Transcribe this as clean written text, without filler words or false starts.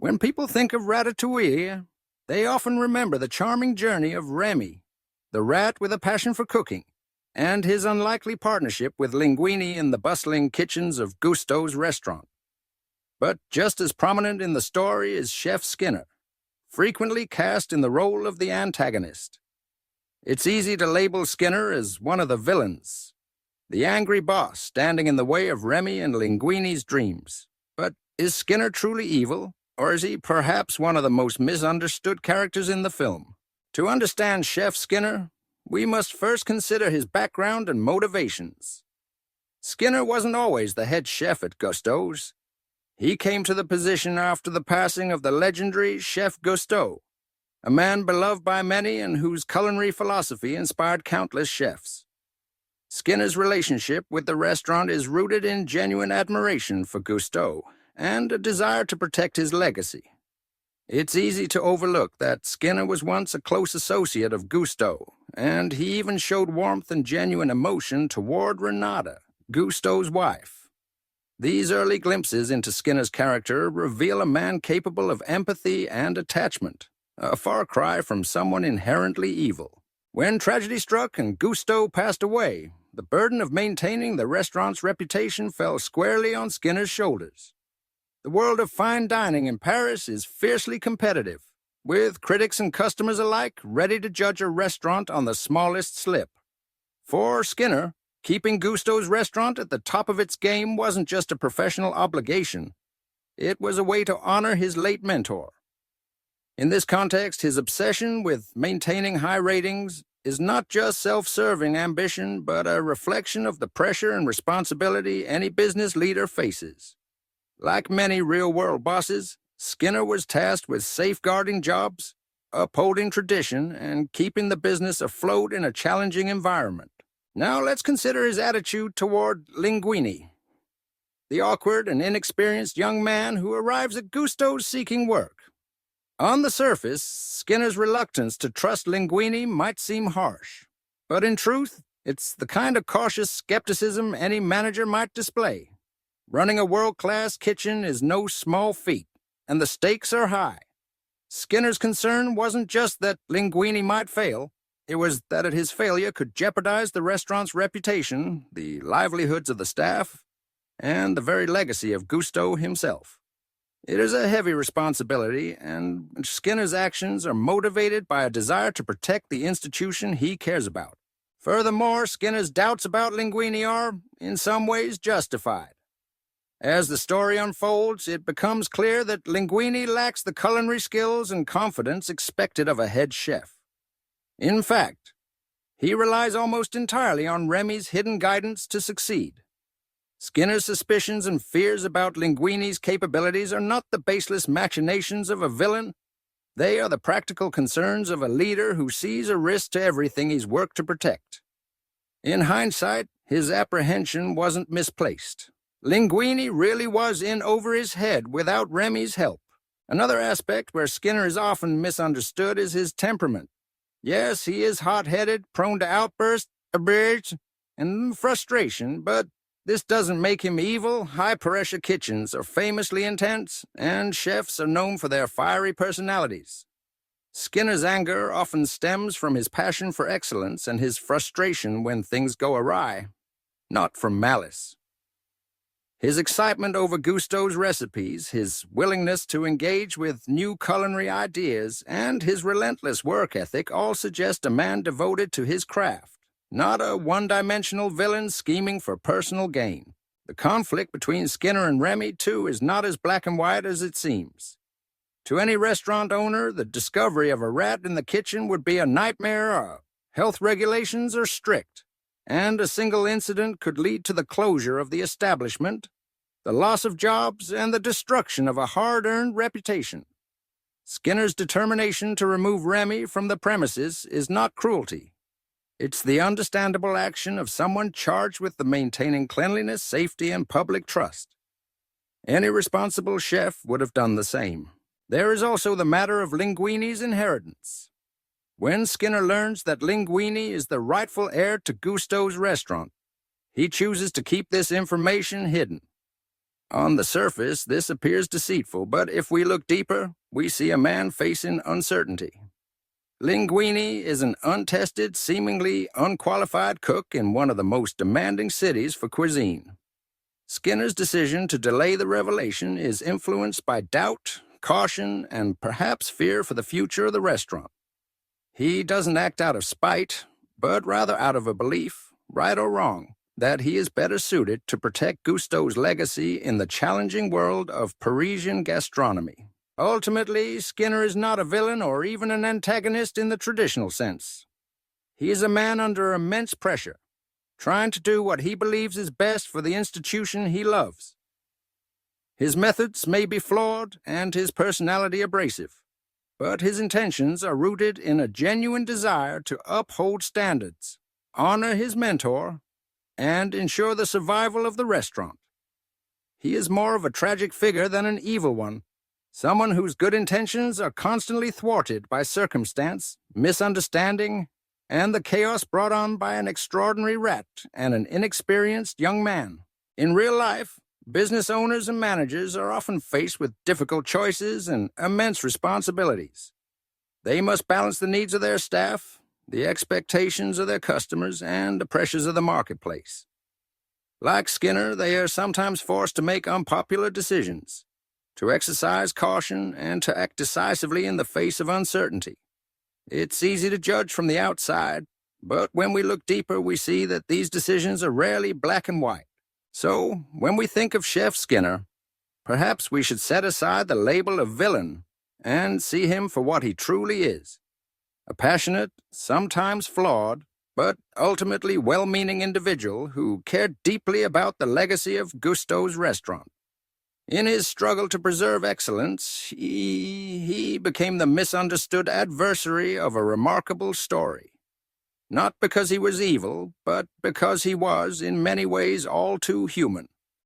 When people think of Ratatouille, they often remember the charming journey of Remy, the rat with a passion for cooking, and his unlikely partnership with Linguini in the bustling kitchens of Gusteau's restaurant. But just as prominent in the story is Chef Skinner, frequently cast in the role of the antagonist. It's easy to label Skinner as one of the villains, the angry boss standing in the way of Remy and Linguini's dreams. But is Skinner truly evil, or is he perhaps one of the most misunderstood characters in the film? To understand Chef Skinner, we must first consider his background and motivations. Skinner wasn't always the head chef at Gusteau's. He came to the position after the passing of the legendary Chef Gusteau, a man beloved by many and whose culinary philosophy inspired countless chefs. Skinner's relationship with the restaurant is rooted in genuine admiration for Gusteau and a desire to protect his legacy. It's easy to overlook that Skinner was once a close associate of Gusteau, and he even showed warmth and genuine emotion toward Renata, Gusteau's wife. These early glimpses into Skinner's character reveal a man capable of empathy and attachment, a far cry from someone inherently evil. When tragedy struck and Gusteau passed away, the burden of maintaining the restaurant's reputation fell squarely on Skinner's shoulders. The world of fine dining in Paris is fiercely competitive, with critics and customers alike ready to judge a restaurant on the smallest slip. For Skinner, keeping Gusteau's restaurant at the top of its game wasn't just a professional obligation. It was a way to honor his late mentor. In this context, his obsession with maintaining high ratings is not just self-serving ambition, but a reflection of the pressure and responsibility any business leader faces. Like many real-world bosses, Skinner was tasked with safeguarding jobs, upholding tradition, and keeping the business afloat in a challenging environment. Now let's consider his attitude toward Linguini, the awkward and inexperienced young man who arrives at Gusteau's seeking work. On the surface, Skinner's reluctance to trust Linguini might seem harsh, but in truth, it's the kind of cautious skepticism any manager might display. Running a world-class kitchen is no small feat, and the stakes are high. Skinner's concern wasn't just that Linguini might fail, it was that his failure could jeopardize the restaurant's reputation, the livelihoods of the staff, and the very legacy of Gusteau himself. It is a heavy responsibility, and Skinner's actions are motivated by a desire to protect the institution he cares about. Furthermore, Skinner's doubts about Linguini are, in some ways, justified. As the story unfolds, it becomes clear that Linguini lacks the culinary skills and confidence expected of a head chef. In fact, he relies almost entirely on Remy's hidden guidance to succeed. Skinner's suspicions and fears about Linguini's capabilities are not the baseless machinations of a villain. They are the practical concerns of a leader who sees a risk to everything he's worked to protect. In hindsight, his apprehension wasn't misplaced. Linguini really was in over his head without Remy's help. Another aspect where Skinner is often misunderstood is his temperament. Yes, he is hot-headed, prone to outbursts, rage, and frustration, but this doesn't make him evil. High-pressure kitchens are famously intense, and chefs are known for their fiery personalities. Skinner's anger often stems from his passion for excellence and his frustration when things go awry, not from malice. His excitement over Gusteau's recipes, his willingness to engage with new culinary ideas, and his relentless work ethic all suggest a man devoted to his craft, not a one-dimensional villain scheming for personal gain. The conflict between Skinner and Remy, too, is not as black and white as it seems. To any restaurant owner, the discovery of a rat in the kitchen would be a nightmare. Health regulations are strict, and a single incident could lead to the closure of the establishment, the loss of jobs, and the destruction of a hard-earned reputation. Skinner's determination to remove Remy from the premises is not cruelty. It's the understandable action of someone charged with the maintaining cleanliness, safety, and public trust. Any responsible chef would have done the same. There is also the matter of Linguini's inheritance. When Skinner learns that Linguini is the rightful heir to Gusteau's restaurant, he chooses to keep this information hidden. On the surface, this appears deceitful, but if we look deeper, we see a man facing uncertainty. Linguini is an untested, seemingly unqualified cook in one of the most demanding cities for cuisine. Skinner's decision to delay the revelation is influenced by doubt, caution, and perhaps fear for the future of the restaurant. He doesn't act out of spite, but rather out of a belief, right or wrong, that he is better suited to protect Gusteau's legacy in the challenging world of Parisian gastronomy. Ultimately, Skinner is not a villain or even an antagonist in the traditional sense. He is a man under immense pressure, trying to do what he believes is best for the institution he loves. His methods may be flawed and his personality abrasive, but his intentions are rooted in a genuine desire to uphold standards, honor his mentor, and ensure the survival of the restaurant. He is more of a tragic figure than an evil one, someone whose good intentions are constantly thwarted by circumstance, misunderstanding, and the chaos brought on by an extraordinary rat and an inexperienced young man. In real life, business owners and managers are often faced with difficult choices and immense responsibilities. They must balance the needs of their staff, the expectations of their customers, and the pressures of the marketplace. Like Skinner, they are sometimes forced to make unpopular decisions, to exercise caution, and to act decisively in the face of uncertainty. It's easy to judge from the outside, but when we look deeper, we see that these decisions are rarely black and white. So, when we think of Chef Skinner, perhaps we should set aside the label of villain and see him for what he truly is. A passionate, sometimes flawed, but ultimately well-meaning individual who cared deeply about the legacy of Gusteau's restaurant. In his struggle to preserve excellence, he became the misunderstood adversary of a remarkable story. Not because he was evil, but because he was, in many ways, all too human.